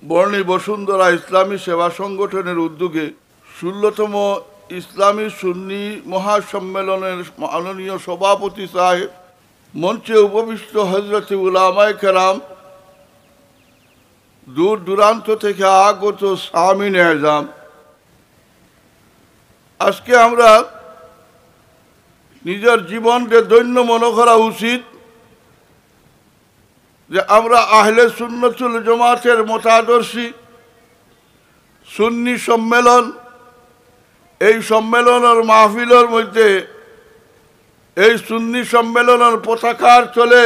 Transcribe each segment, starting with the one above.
বর্ণী বসুন্ধরা ইসলামী সেবা সংগঠনের উদ্যোগে ১৬তম ইসলামী সুন্নি মহাসম্মেলনের মাননীয় সভাপতি সাহেব, মঞ্চে উপবিষ্ট হযরত উলামায়ে কেরাম, দূর দূরান্ত থেকে আগত সামিন এজাম, আজকে আমরা নিজের জীবনকে ধন্য মনে করা উচিত যে আমরা আহলে সুন্নতুল জামাতের মতাদর্শী সুন্নি সম্মেলন, এই সম্মেলনের মাহফিলের মধ্যে এই সুন্নি সম্মেলনের পতাকার চলে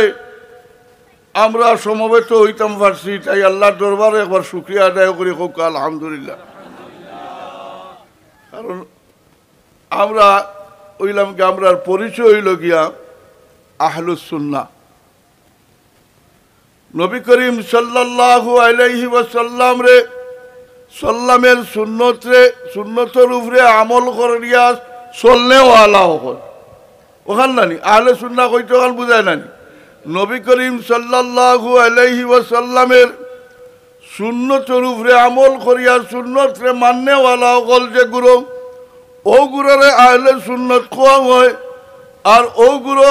আমরা সমবেত হইতাম পারছি। তাই আল্লাহর দরবারে একবার শুকরিয়া আদায় করি, হোক আলহামদুলিল্লাহ। কারণ আমরা হইলাম কি, আমরার পরিচয় হইল গিয়া আহলুস সুন্নাহ। নবী করিম সাল্লাল্লাহু আলাইহি ওয়াসাল্লাম রে সাল্লামের সুন্নতের উপরে আমল করিয়া চলনে ওয়ালা হল ওখান নানি আহলে সুন্নাহ কইতে ওখান বুঝায় নানি। নবী করিম সাল্লাল্লাহু আলাইহি ওয়াসাল্লামের সুন্নতের উপরে আমল করিয়া সুন্নতরে মাননে ওয়ালা হল যে গুরু, ও গুরুরে আহলে সুন্নত কোয়া হয়। আর ও গুরু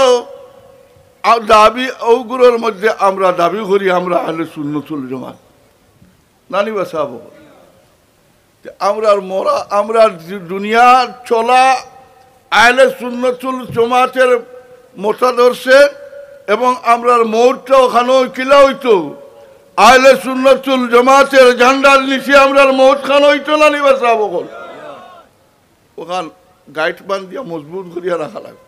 দাবি, ওগুলোর মধ্যে আমরা দাবি করি আমরা আহলে সুন্নতুল জামাত নানি বাসাব। আমরা দুনিয়া চলা আহলে সুন্নতুল জামাতের মতাদর্শে, এবং আমরার মৌতটা ওখানেও কিলা হইতো আহলে সুন্নতুল জামাতের ঝান্ডার নিচে আমরার মৌত খান হইতো নানি বাসাব। ওখান গাইড বান দিয়া মজবুত করিয়া রাখা লাগবে।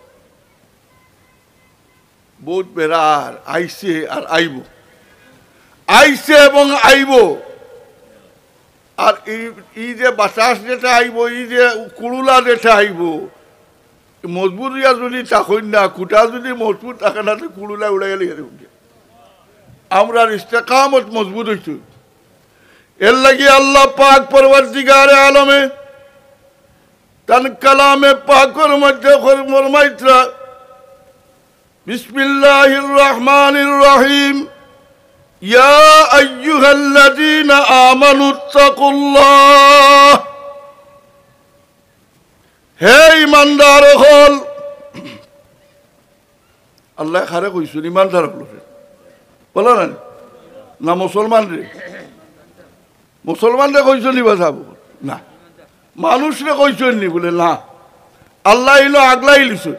বহুত বেড়ার আইসে আর আইব, আইসে এবং আইব। আর এই যে বাতাস যেটা আইব, এই যে কুড়ুলা যেটা আইব, মজবুত ইয়া যদি চাকই না, কুটা যদি মজবুত থাকে না, তো কুড়ুলা উড়াই গেলে উঠে। আমরা ইস্তেকামত মজবুত হইত। এর লাগি আল্লাহ পাক পরওয়ারদিগারে আলমে তান কালামে পাকের মধ্যে ফরমাইতরা, বিসমিল্লাহির রহমানির রহিম, ইয়া আইয়ুহাল্লাযীনা আমানুত্তাকুল্লাহ, হে ঈমানদার হল। আল্লাহ খারে কইছেন ঈমানদার হল, বলো না মুসলমান রে, মুসলমান রে কইছেন নি বাসাব না, মানুষ রে কইছেন নি বলে না, আল্লাহ ইনো আগলাই লিছে।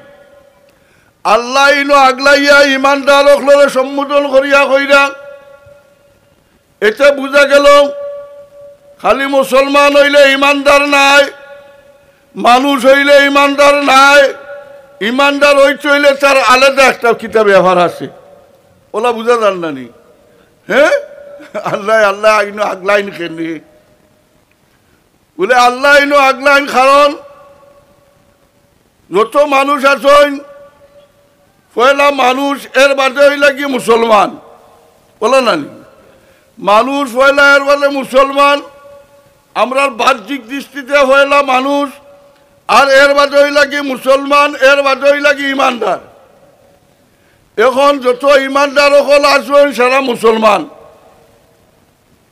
আল্লাহ ইনো আগলাইয়া ইমানদার হলরে সম্বোধন করিয়া কইরা এটা বুঝা গেল খালি মুসলমান হইলে ইমানদার নাই, মানুষ হইলে ইমানদার নাই। ইমানদার হইলে তার আলাদা একটা কিতাব ব্যবহার আছে, ওলা বুঝা যান না নি। হ্যাঁ, আল্লাহ আল্লাহ ইনো আগলাইন কেনি বলে, আল্লাহ ইনো আগলাইন কারণ যত মানুষ আছেন পয়লা মানুষ, এর বাদে হইলা কি মুসলমান, বলো না নি। মানুষ পয়লা, এর বাদে মুসলমান। আমরা বাহ্যিক দৃষ্টিতে হইলা মানুষ, আর এর বাদে হইলা কি মুসলমান, এর বাদে হইলা কি ইমানদার। এখন যত ইমানদার হল আসবেন সারা মুসলমান,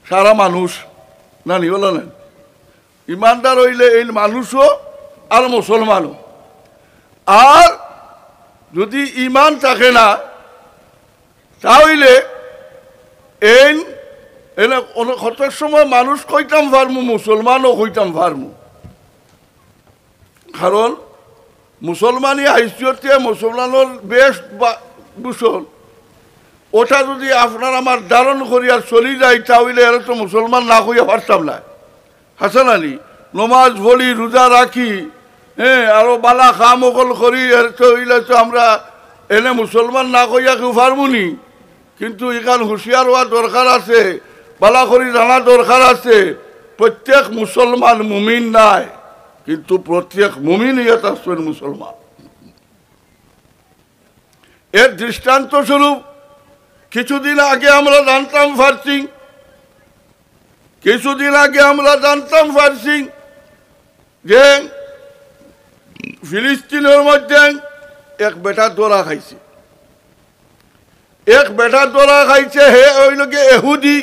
সারা মানুষ নানি, বলো না। ইমানদার হইলে এই মানুষও আর মুসলমানও। আর যদি ইমান থাকে না, তাহলে কত সময় মানুষ কইতাম পারমু, মুসলমানও কইতাম পারমু। কারণ মুসলমানি হাইসিয়তে মুসলমানের বেশ ভূষণ, ওটা যদি আপনার আমার ধারণ করি আর চলি যায়, তাহলে এরা তো মুসলমান না কইয়া পারতাম না। হাসান আলী নমাজ পড়ি, রোজা রাখি, হ্যাঁ, আরো বালা খাম অকল করি, এর তো হইলে তো আমরা এনে মুসলমান না কইয়া কেউ পারবুনি। কিন্তু এখান হুঁশিয়ার হওয়া দরকার আছে, বালা করি জানা দরকার আছে। প্রত্যেক মুসলমান মুমিন নাই, কিন্তু প্রত্যেক মুমিন ইয়াত আসবেন মুসলমান। এর দৃষ্টান্ত স্বরূপ কিছুদিন আগে আমরা জানতাম ফার্সি, কিছুদিন আগে আমরা জানতাম ফার্সি যে ফিলিস্তিনের মধ্যে এক বেটা দোরা খাইছে, এক বেটা দোরা খাইছে। হে হইল কি এহুদি,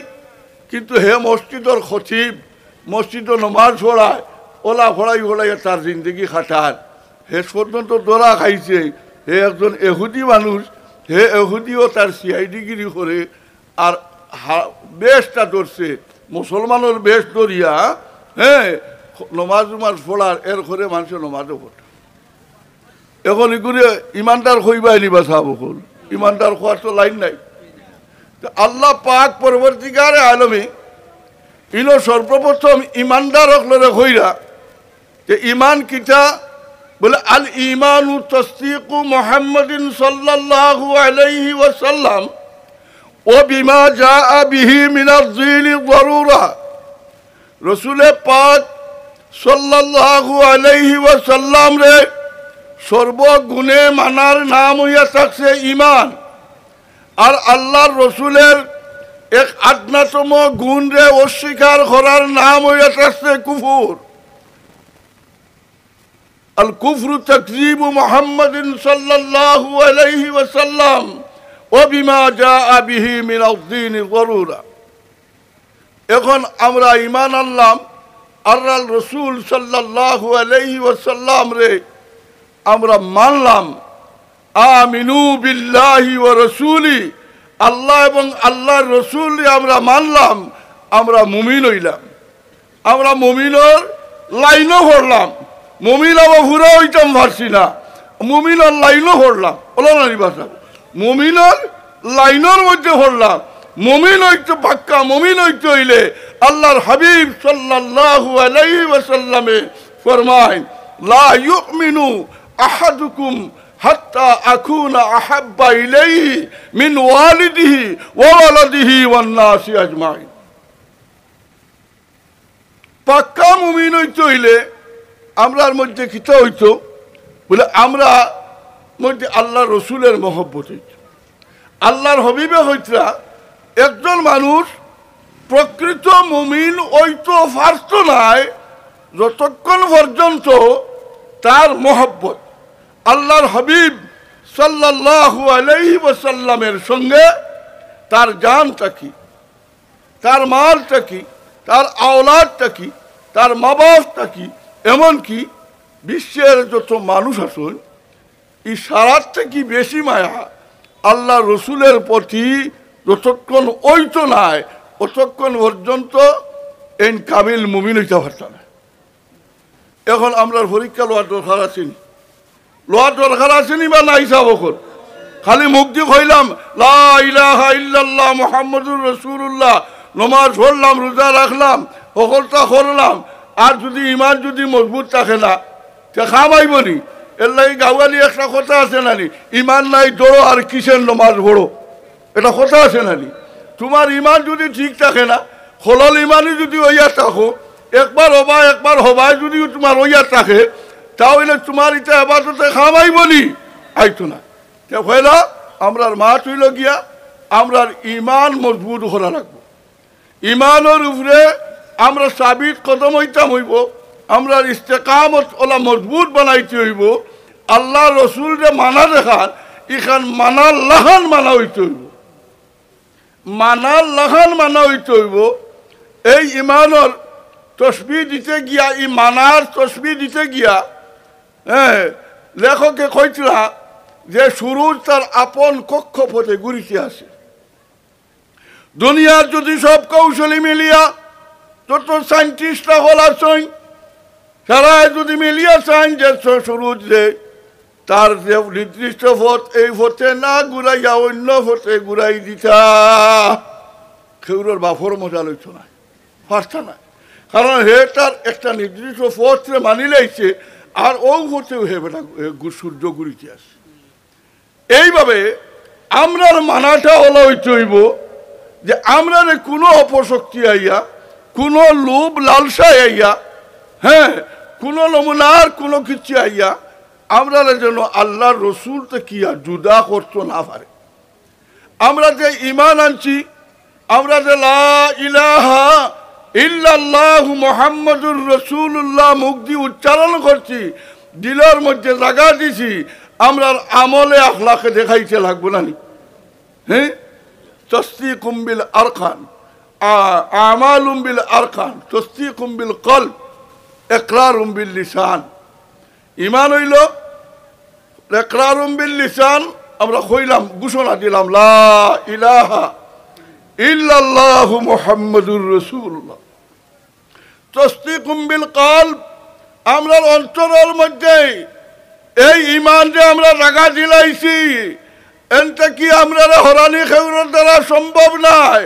কিন্তু হে মসজিদর খতিব, মসজিদর নমাজ পড়ায়, ওলা ফড়াইয়া তার জিন্দগি খাটার। হে পর্যন্ত দোরা খাইছে, হে একজন এহুদি মানুষ, হে এহুদিও তার সিআইডিগিরি করে আর বেশটা ধরছে, মুসলমানের বেশ ধরিয়া, হ্যাঁ, নমাজ উমাজ পড়ার এর করে মানুষের নমাজও পড়ে। এখন এগুলি ইমানদার হইবাই নিবা সাহাবকুল, ইমানদার হওয়ার তো লাইন নাই। আল্লাহ পাক পরবর্তীকারে আলমী ইনো সর্বপ্রথম ইমানদার হকলরে হইরা যে ইমান কিটা বলে আল ইমানু তাসদীকু মুহাম্মাদিন সাল্লাল্লাহু আলাইহি ওয়াসাল্লাম ও বিমা জাআ বিহি মিনাজ যীনি যারুরা। রাসূল পাক সাল্লাল্লাহু আলাইহি ওয়াসাল্লাম রে সর্বগুণে মানার নাম হইয়া থাকছে ইমান, আর আল্লাহর রসুলের এক আদনাতম গুণ রে অস্বীকার করার নাম হইয়া থাকছে কুফর। আল কুফরু তাকযীবু মুহাম্মাদিন সাল্লাল্লাহু আলাইহি ওয়াসাল্লাম ওয়া বিমা জাআ বিহি মিনাজ দীনি যারুরা। এখন আমরা ঈমান আনলাম আল্লাহর রসুল সাল্লাল্লাহু আলাইহি ওয়াসাল্লাম রে আমরা মানলাম, আমিনু বিল্লাহি ওয়া রাসূলি, আল্লাহ এবং আল্লাহর রসুল আমরা মানলাম, আমরা মুমিন হইলাম। আমরা মুমিনের লাইনও হরলাম, মুমিন আবার ঘুরে হইতাম পারছি না, মুমিনের লাইনও হরলাম, বলো না বাসা, মুমিনের লাইনের মধ্যে হরলাম। মুমিন হইতে পাক্কা মুমিন হইতে হইলে আল্লাহর হাবিব সাল্লাল্লাহু আলাইহি ওয়াসাল্লামে ফরমায়, লা ইউমিনু আহাদুকুম হাত্তা আকুনা আহাব্বা ইলাইহি মিন ওয়ালিদিহি ওয়া ওয়ালাদিহি ওয়ান নাসি আজমাইন। পাক্কা মুমিন হইতে হইলে আমরার মধ্যে কিতা হইতো বলে আমরা মধ্যে আল্লাহ রসুলের মহব্বত হইত, আল্লাহর হবিবে হইতরা। একজন মানুষ প্রকৃত মুমিন হইতো পারত নাই যতক্ষণ পর্যন্ত তার মহব্বত আল্লাহর হাবিব সাল্লাল্লাহু আলাইহি ওয়াসাল্লামের সঙ্গে তার জানটা কি, তার মালটা কি, তার আওলাদটা কি, তার মা বাপটা কি, এমনকি বিশ্বের যত মানুষ আসুন এই সারার থেকে বেশি মায়া আল্লাহ রসুলের প্রতি যতক্ষণ ওইতো নাই ততক্ষণ পর্যন্ত এই কামিল মুমিন হইতে পারত না। এখন আমরা পরীক্ষা লোয়ার দরকার আছেনি, লোয়ার দরকার আছেনি বা নাই সাবকর, খালি মুখ দিয়ে কইলাম লা ইলাহা ইল্লাল্লাহ মুহাম্মাদুর রাসূলুল্লাহ, নমাজ পড়লাম, রোজা রাখলাম, সকলটা করলাম, আর যদি ইমান যদি মজবুত থাকে না তে খামাইব নি? এর লাগে গাওয়ালি একটা কথা আছে নানি, ইমান নাই দৌড়ো আর কিসের নমাজ পড়ো, এটা কথা আছে নানি? তোমার ইমান যদি ঠিক থাকে না, হলল ইমানই যদি ওইয়া থাকো, একবার হবাই যদি তোমার ওইয়া থাকে, তাহলে তোমার এটা আবাদতে খামাইব নি? আইতো না। তে হইলা আমরার মা হইল গিয়া আমরার ইমান মজবুত করা লাগবো। ইমানের উপরে আমরা সাবিত কদম হইতাম হইব, আমরা ইস্তেকামত ওলা মজবুত বানাইতে হইব। আল্লাহ রসুল যে মানা দেখান ইখান মানার লাহান মানা হইতে হইব, মানার লাহান মানা হইতে হইব। এই ইমানের তসবি দিতে গিয়া, ই মানার তসবি দিতে গিয়া, হ্যাঁ, লেখকে কইতরা যে সুরুজ তার আপন কক্ষপথে ঘুরিতে আসে। দুনিয়ার যদি সব কৌশলী মিলিয়া যত সাইন্টিস্টরা হল আসেন, সারা যদি মিলিয়া চান যে সুরুজ যে তার যে নির্দিষ্ট পথ, এই পথে না ঘুরাইয়া অন্য পথে ঘুরাই দিতা, খেউরের বাফর মজা লইত না, পারত না। কারণ হে তার একটা নির্দিষ্ট পথে মানি লাইছে, আর ও পথে হে বেটা সূর্য ঘুরিতে আসে। এইভাবে আমরার মানাটা হলো হইতে হইব যে আমরা কোনো অপশক্তি আইয়া, কোনো লোভ লালসা আইয়া, হ্যাঁ, কোনো নমুনার কোনো কিছু আইয়া আমরা যেন আল্লাহর রসুলকে কি আর জুদা করতে না পারে। আমরা যে ইমান আনছি, আমরা যে লা ইলাহা ইল্লাল্লাহু মুহাম্মাদুর রাসূলুল্লাহ মুখ দিয়ে উচ্চারণ করছি, দিলের মধ্যে জায়গা দিছি, আমরা আমলে আখলাকে দেখাইতে লাগবো না নি? হ্যাঁ, তাসদীকুম বিল আরকান, আমালুম বিল আরকান, তসদিকুম বিল কলব, ইকরারুম বিল লিসান। ঈমান হইল ইকরারুম বিল লিসান, আমরা কইলাম, ঘোষণা দিলাম লা ইলাহা ইল্লাল্লাহু মুহাম্মাদুর রাসূলুল্লাহ। তসদিকুম বিল কলব, আমরা অন্তরের মধ্যে এই ঈমান যে আমরা রাখা দিলাইছি, এনটা কি আমরা হরানি খেউরের দ্বারা সম্ভব নয়।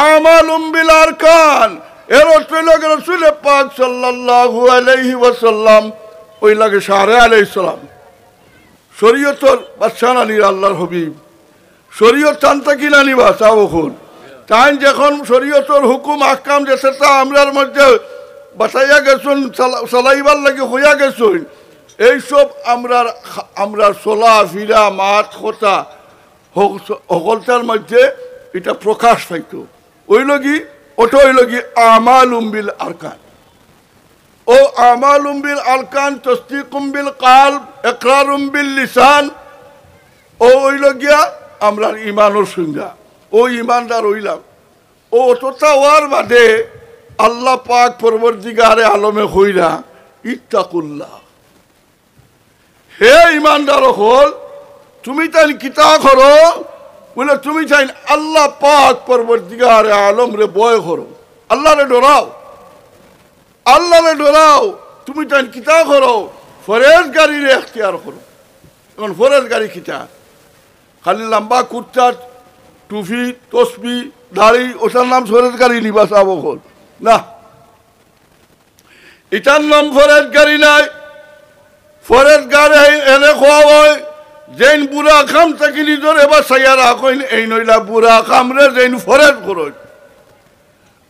আমালুম বিল আরকান, এর অর্থ লাগে রাসূল পাক সাল্লাল্লাহু আলাইহি ওয়াসাল্লাম, ওই লাগে সারে আলাইহিস সালাম, শরীয়তর বাদশাহ আলীর আল্লাহর হবিব, শরীয়ত টানতা কিনা নিবা চাওখন তাই যখন শরীয়তর হুকুম আহকাম যেটা আমরার মধ্যে বাঁচাইয়া গেছুন, চালাইবার লাগে হইয়া গেছুন, এইসব আমরা চলা ফিরা মাত কথা সকলটার মধ্যে এটা প্রকাশ পাইত। ওই লগি ওটা হইল কি আমালুম বিল আরকান। ও আমালুম বিল আরকান, তসদিকুম বিল কলব, ইকরারুম বিল লিসান, ও হইল গিয়া আমরা ঈমানের সংজ্ঞা। ও ঈমানদার হইলাম। ও অতটা হওয়ার বাদে আল্লাহ পাক পরবর্তীকারে আলমে হইরা ইত্তাকুল্লাহ, হে ঈমানদার হল, তুমি তাই কিতা করো বলে, তুমি চাই আল্লাহ পাক পরবর্তীকারে আলম রে ভয় করো, আল্লাহ রে ডরাও, আল্লাহ রে ডরাও। তুমি তাই কিতা করো, ফরেজগারি রে এখতিয়ার করো। এখন ফরেজগারি কিতা, খালি লম্বা কুর্তা, টুপি, তসবি, দাড়ি, ওটার নাম ফরেজগারি লিবাস আবহল না, এটার নাম ফরেজগারি নাই। ফরেজগারে এনে খোয়া হয় যেন বুড়া কাম থাকি নিজর এবার সাইয়া রাখেন, এই নইলা বুড়া কামরে যেন ফরেজ করুন।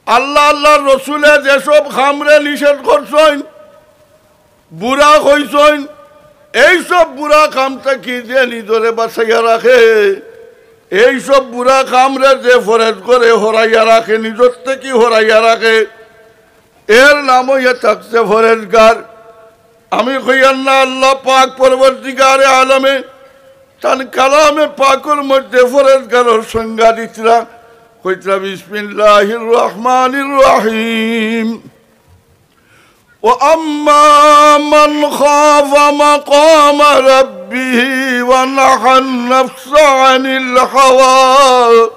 আল্লাহ আল্লাহর রসুলে যেসব খামরে নিষেধ করছেন, বুড়া হইছেন, এইসব বুড়া কাম থাকি যে নিজরে বাঁচাইয়া রাখে, এইসব বুড়া কামরে যে ফরেজ করে হরাইয়া রাখে, নিজর থেকে হরাইয়া রাখে, এর নাম হইয়া থাকছে ফরেজগার। আমি কইয়ার না আল্লাহ পাক পরবর্তীকারে আলমে তার কালামে পাকের মধ্যে ফরেজগারের সংজ্ঞা দিতরা, কইতরা বিসমিল্লাহির রহমানির রহিম। وأما من خاف مقام ربه ونهى النفس عن الهوى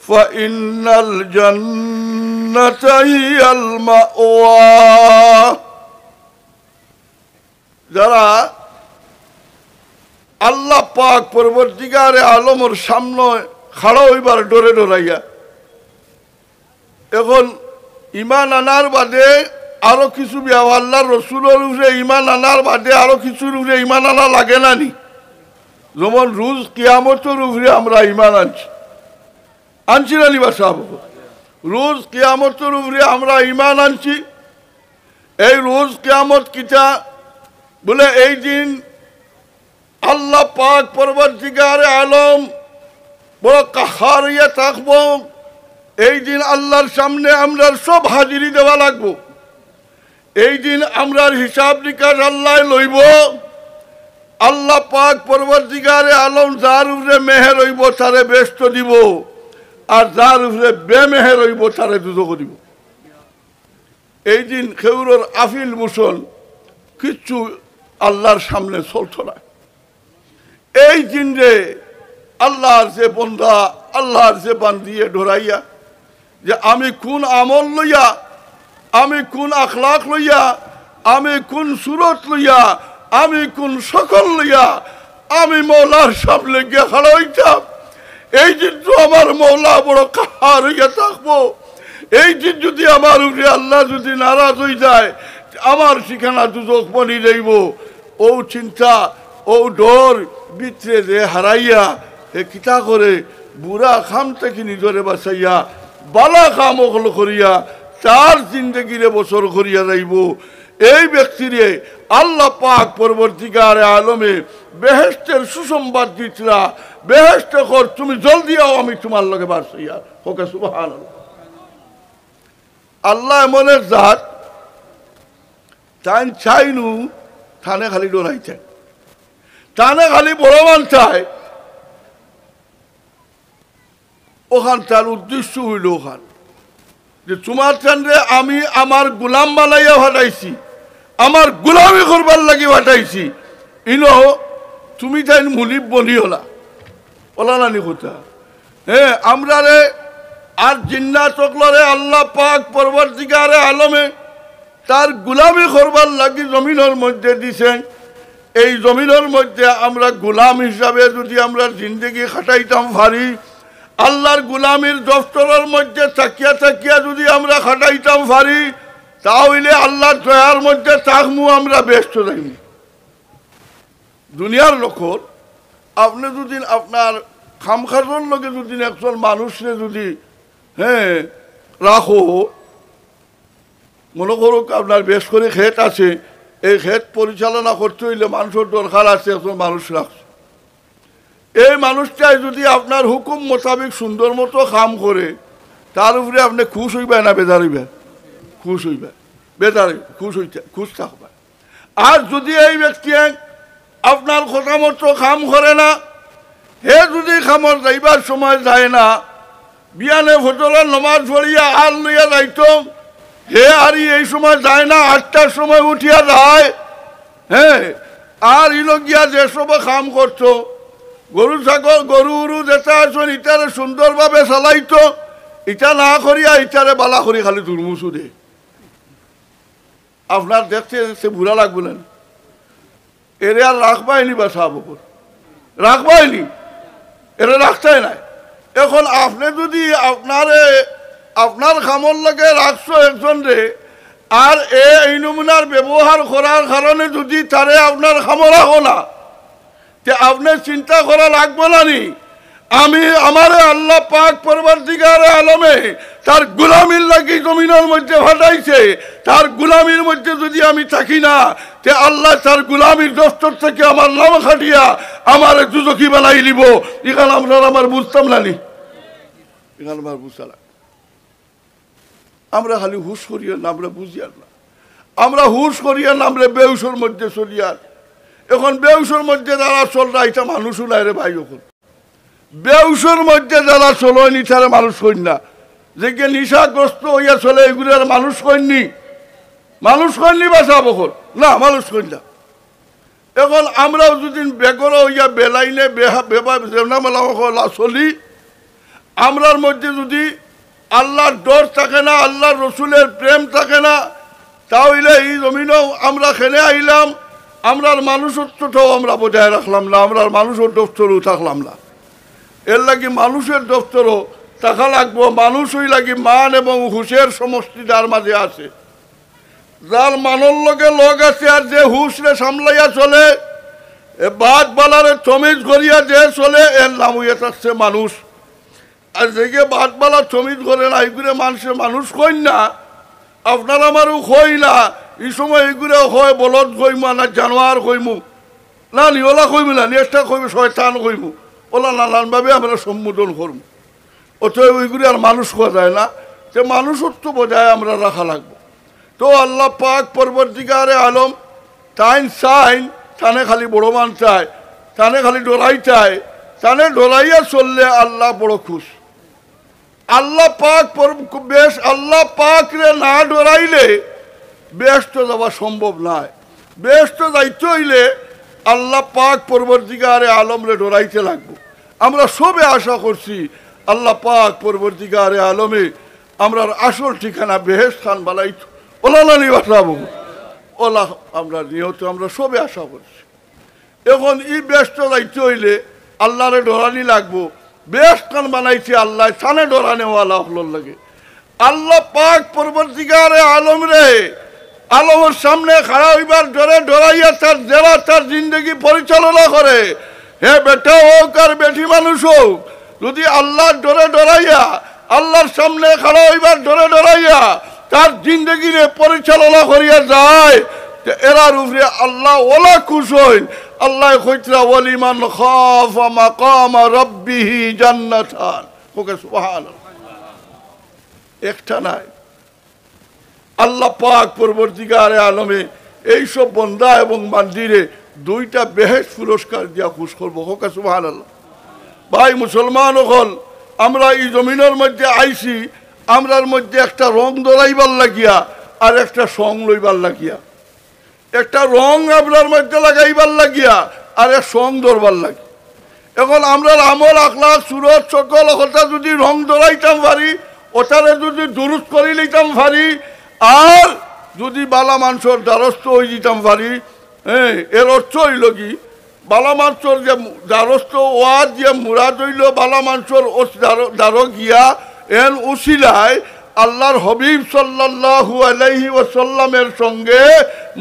فإن الجنة هي المأوى। যারা আল্লাহ পাক পরবর্তীকারে আলমের সামনে খাড়া হইবার ডরে ডরাইয়া, এখন ঈমান আনার বাদে আরো কিছু আল্লাহর রসুলের উপরে ঈমান আনার বাদে আরো কিছুর উপরে ঈমান আনা লাগে না নি? যেমন রোজ কিয়ামতের উপরে আমরা ঈমান আনছি না নিবা সাহেব, রোজ কিয়ামতের উপরে আমরা ঈমান আনছি। এই রোজ কিয়ামত কিতা বলে, এই দিন আল্লাহ পাক পরবর্তীকারে আলম বড় কাহার ইয়ে থাকবো। এই দিন আল্লাহর সামনে আমরা সব হাজিরি দেওয়া লাগবো। এই দিন আমরার হিসাব নিকাশ আল্লাহ লইব। আল্লাহ পাক পরবর্তীকারে আলম যার উপরে মেহের হইব তারে বেষ্ট দিব, আর যার উপরে বেমেহের হইব তারে দুজক দিব। এই দিন খেউরের আফিল মুসল কিচ্ছু আল্লাহর সামনে চলত না। এই দিন রে আল্লাহর যে বন্ধা, আল্লাহর যে বান্দিয়ে ডরাইয়া যে আমি কোন আমল লইয়া, আমি কোন আখলাক লইয়া, আমি কোন সুরত লইয়া, আমি কোন সকল লইয়া আমি মৌলার সামনে গিয়ে খাড়া হইতাম। এই দিন তো আমার মৌলা বড় কাহার হইয়া থাকবো। এই দিন যদি আমার উপরে আল্লাহ যদি নারাজ হয়ে যায়, আমার ঠিকানা দুজক বনি যাইব। ও চিন্তা, ও ডর ভিতরে যে হারাইয়া এ কিতা করে বুড়া খাম থেকে নিজরে বাঁচাইয়া বালা কাম ওগুল করিয়া তার জিন্দগিরে বছর করিয়া যাইব। এই ব্যক্তিরে আল্লাহ পাক পরবর্তীকারে আলমে বেহেশতের সুসংবাদ দিতরা, বেহেশত কর, তুমি জলদি আও, আমি তোমার লগে বাঁচাইয়া ওকে সুবহানাল্লাহ। আল্লাহ এমন এক জাত, তাই চাইনু থানে খালি ডরাইছে, টানে খালি বড়মান চায়। ওখান তার উদ্দেশ্য হইল ওখান যে তোমার চান্দে আমি আমার গোলাম বানাইয়া ফাটাইছি, আমার গোলামি করবার লাগি ফাটাইছি, ইনো তুমি তাই মুলিব বনি হলা ওলা নানি কথা। হ্যাঁ, আমরা রে আর জিন্না চকলরে আল্লাহ পাক পরবর্তীকারে আলমে তার গোলামি করবার লাগি জমিনের মধ্যে দিছেন। এই জমিনের মধ্যে আমরা গোলাম হিসাবে যদি আমরা জিন্দগি খাটাইতাম পারি, আল্লাহর গোলামির দফতরের মধ্যে থাকিয়া থাকিয়া যদি আমরা খাটাইতাম পারি, তাহলে আল্লাহর দয়ার মধ্যে থাকমু আমরা ব্যস্ত যাইনি। দুনিয়ার লোকর আপনি যদি আপনার খামখাজর লোকে যদি একজন মানুষকে যদি হ্যাঁ রাখো, মনে করুক আপনার বেশ করে ক্ষেত আছে, এই ক্ষেত পরিচালনা করতে হইলে মানুষের দরকার আছে, একজন মানুষ রাখছে। এই মানুষটাই যদি আপনার হুকুম মোতাবেক সুন্দর মতো কাম করে, তার উপরে আপনি খুশ হইবেন না বেজার হইবেন? খুশ হইবেন, বেজার খুশ থাকবেন। আর যদি এই ব্যক্তি আপনার কথা মতো কাম করে না, হে যদি খামর যাইবার সময় যায় না, বিয়ানে ফজরের নমাজ পড়িয়া আর লইয়া যাইত, হে আর এই সময় যায় না, 8টার সময় উঠিয়া যায়। হ্যাঁ, আর ইলো গিয়া যেসব কাম করতো, গরু ছাগল গরু উরু যেটা আসুন ইটারে সুন্দরভাবে চালাইতো, ইটা না করিয়া ইটারে বালা করি খালি দুর্মুসু দে। আপনার দেখতে সে বুড়া লাগবে না, এরে আর রাখবাইনি বা সাহাবকর রাখবাইনি, এরা রাখতেই নাই। এখন আপনি যদি আপনার খামর লাগে রাখছো একজন রে, আর এই নমুনার ব্যবহার করার কারণে যদি তারে আপনার খামর রাখো না, তে আপনি চিন্তা করা লাগবে না নি আমি আমারে আল্লাহ পাক পরবর্তীকারে আলমে তার গোলামির লাগি জমিনের মধ্যে ফাটাইছে, তার গোলামির মধ্যে যদি আমি থাকি না, তে আল্লাহ তার গোলামির দফতর থেকে আমার নাম খাটিয়া আমার দুজকি বানাই দিব। এখানে আমার বুঝতাম না নি, এখানে আমার বুঝতাম। আমরা খালি হুশ করিয়া না, আমরা বুঝি আর না, আমরা হুশ করিয়া না, আমরা বেউসের মধ্যে চলিয়ার। এখন বেউসের মধ্যে যারা চলরা এটা মানুষও নাই রে ভাই। এখন বেউসের মধ্যে যারা চলয়নি তারা মানুষ কইন না, যে নিশাগ্রস্ত হইয়া চলে এগুলো আর মানুষ কইনি, মানুষ কইনি বাসা বকর না, মানুষ কইন না। এখন আমরাও যদি বেগর হইয়া বেলাইনে বেলা চলি, আমরার মধ্যে যদি আল্লাহর ডর থাকে না, আল্লাহর রসুলের প্রেম থাকে না, তাহলে এই জমিনেও আমরা খেলে আইলাম, আমরার মানুষত্বটাও আমরা বজায় রাখলাম না, আমরার মানুষের দফতরও থাকলাম না। এর লাগি মানুষের দফতরও থাকা লাগবো। মানুষই লাগি মান এবং হুশের সমষ্টি যার মাঝে আছে, যার মানর লগে লগ আছে, আর যে হুশরে সামলাইয়া চলে, বাদ বালারে চমিজ করিয়া যে চলে, এর নাম হইয়া থাকছে মানুষ। আর যে বাদ বালা চমিজ করে না, এইগুলো মানুষের মানুষ কই না, আপনার আমারও কই না। এই সময় এইগুলো হয় বলদ কইমু না জানোয়ার কইমু না, নি ওলা কইমু না, নেক্সটা কইমু শয়তান কইমু, ওলা নানানভাবে আমরা সম্বোধন করবো। অতএব ওইগুলি আর মানুষ কোয়া যায় না, যে মানুষত্ব বজায় আমরা রাখা লাগবো। তো আল্লাহ পাক পরবর্তীকারে আলম তাইন চাইন, তানে খালি বড় মান চায়, তানে খালি ডরাই চায়, তানে ডরাইয়া চললে আল্লাহ বড় খুশ। আল্লাহ পাক বেশ, আল্লাহ পাক রে না ডরাইলে বেশ তো যাওয়া সম্ভব নয়। বেশ তো যাইতে হইলে আল্লাহ পাক পরবর্তীকারে আলম রে ডরাইতে লাগবো। আমরা সবে আশা করছি আল্লাহ পাক পরবর্তীকারে আলমে আমরা আসল ঠিকানা বেহেশত খান বালাই ওলা না বাসাবো, ওলা আমরা নিহত আমরা সবে আশা করছি। এখন এই ব্যস্ত যাইতে হইলে আল্লাহরে ডরানি লাগবো। বেহেশত খান বানাইছে আল্লাহ, সানে ডরানেওয়ালা হলোর লাগে। আল্লাহ পাক পরবর্তীকারে আলম রে আলমের সামনে খাড়া হইবার ডরে ডরাইয়া তার জেলা তার জিন্দগি পরিচালনা করে। হে বেটা হোক আর বেটি মানুষ হোক, যদি আল্লাহর ডরে ডরাইয়া আল্লাহর সামনে খাড়া হইবার ডরে ডরাইয়া তার জিন্দগিরে পরিচালনা করিয়া যায়, এরার উপরে আল্লাহ ওলা খুশ হইন। আল্লাহ কইতরা ওয়ালিমান খাফা মাকাম রাব্বিহি জান্নাতান, ওকে সুবহানাল্লাহ। একটা নাই, আল্লাহ পাক পরবর্তীকারে আলমে এইসব বন্দা এবং বান্দিরে দুইটা বেহেশত পুরস্কার দিয়া খুশ করবো, হোক সুবহানাল্লাহ। ভাই মুসলমান হল, আমরা এই জমিনের মধ্যে আইছি আমরার মধ্যে একটা রং ধরাইবার লাগিয়া আর একটা সং লইবার লাগিয়া, একটা রং আপনার মধ্যে লাগাইবার লাগিয়া আর এক সং ধরবার লাগে। এখন আমরা আমল আখলাক সুরত সকল কথা যদি রং ধরাইতাম পারি, ওটারে যদি দুরুস্ত করে লইতাম পারি, আর যদি বালা মানুষের দ্বারস্থ হয়ে যেতাম পারি, হ্যাঁ, এর অর্থ হইল কি বালা মানুষের যে দ্বারস্থ ওয়াজ যে মুরাদ হইল বালা মানুষের দ্বার গিয়া এন উসিলায় আল্লাহর হবিব সাল্লাল্লাহু আলাইহি ওয়াসাল্লামের সঙ্গে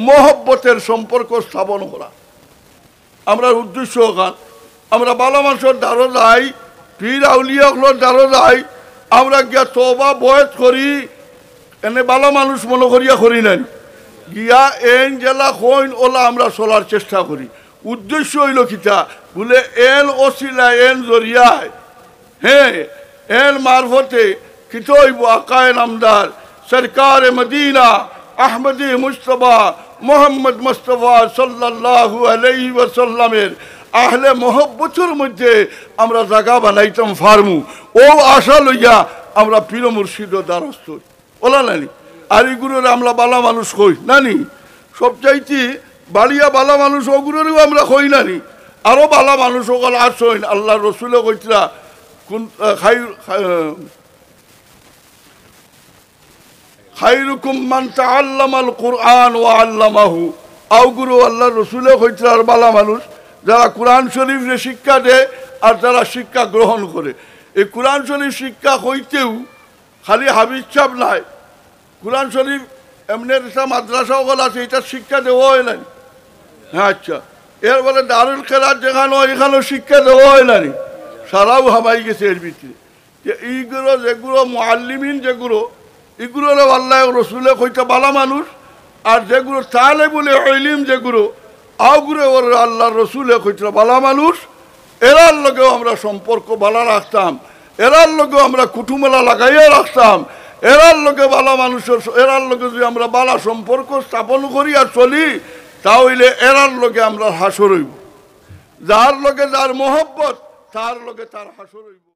মহব্বতের সম্পর্ক স্থাপন করা। আমরা উদ্দেশ্য কান আমরা বালা মানুষের দ্বারো যাই, পীর আউলিয়াগুলোর দ্বারো যাই, আমরা গিয়া তওবা বয়স করি, এনে বালা মানুষ মনে করিয়া করি নাই, গিয়া এন জেলা কইন ওলা আমরা চলার চেষ্টা করি। উদ্দেশ্য হইল কিতা বলে এন ওসিলা এন জরিয়ায়, হ্যাঁ, এন মারফতে কিত হইব আকায়ে নামদার সরকার মদিনা আহমদী মুস্তফা মোহাম্মদ মুস্তফা সাল্লাল্লাহু আলাইহি ওয়াসাল্লামের আহলে মহব্বতের মধ্যে আমরা জায়গা বানাইতাম ফার্মু। ও আশা লইয়া আমরা পীর মুর্শিদ দ্বারস্থ ওলা নানি। আর এগুলোর আমরা বালা মানুষ কই নানি, সবচাইতে বাড়িয়া বালা মানুষ ওগুলোরও আমরা কই নানি। আরো বালা মানুষ ওগুলো আসইন, আল্লাহ রসুলে কইতরা কোন খাইরুকুম মান তাআল্লামাল কুরআন ওয়া আল্লামাহু। আউগুরু আল্লাহ রসুলে কইতরা আর বালা মানুষ যারা কোরআন শরীফে শিক্ষা দেয় আর যারা শিক্ষা গ্রহণ করে। এই কোরআন শরীফ শিক্ষা হইতেও খালি হাবিজ সাহেব নাই, কোরআন শরীফ এমনি একটা মাদ্রাসাও আছে, এটা শিক্ষা দেওয়া হয় নাই। হ্যাঁ, আচ্ছা, এর বলে দারুল খেরাত যেখানে এখানেও শিক্ষা দেওয়া হয় নাই, সারাও হামাই গেছে এর ভিতরে। যে এইগুলো যেগুলো মুআল্লিমিন যেগুলো এগুলো আল্লাহ রসুলে কইটা বালা মানুষ, আর যেগুলো তাহলে বলে ইলম যেগুলো আউগুলো ওর আল্লাহ রসুলে কইটা বালা মানুষ, এরার লগেও আমরা সম্পর্ক বালা রাখতাম, এরার লগেও আমরা কুটুমেলা লাগাইয়া রাখতাম, এরার লগে বালা মানুষের এরার লগে যদি আমরা বালা সম্পর্ক স্থাপন করি আর চলি, তাহলে এরার লগে আমরা হাসর হইব। যার লগে যার মহব্বত তার লগে তার হাসর হইব।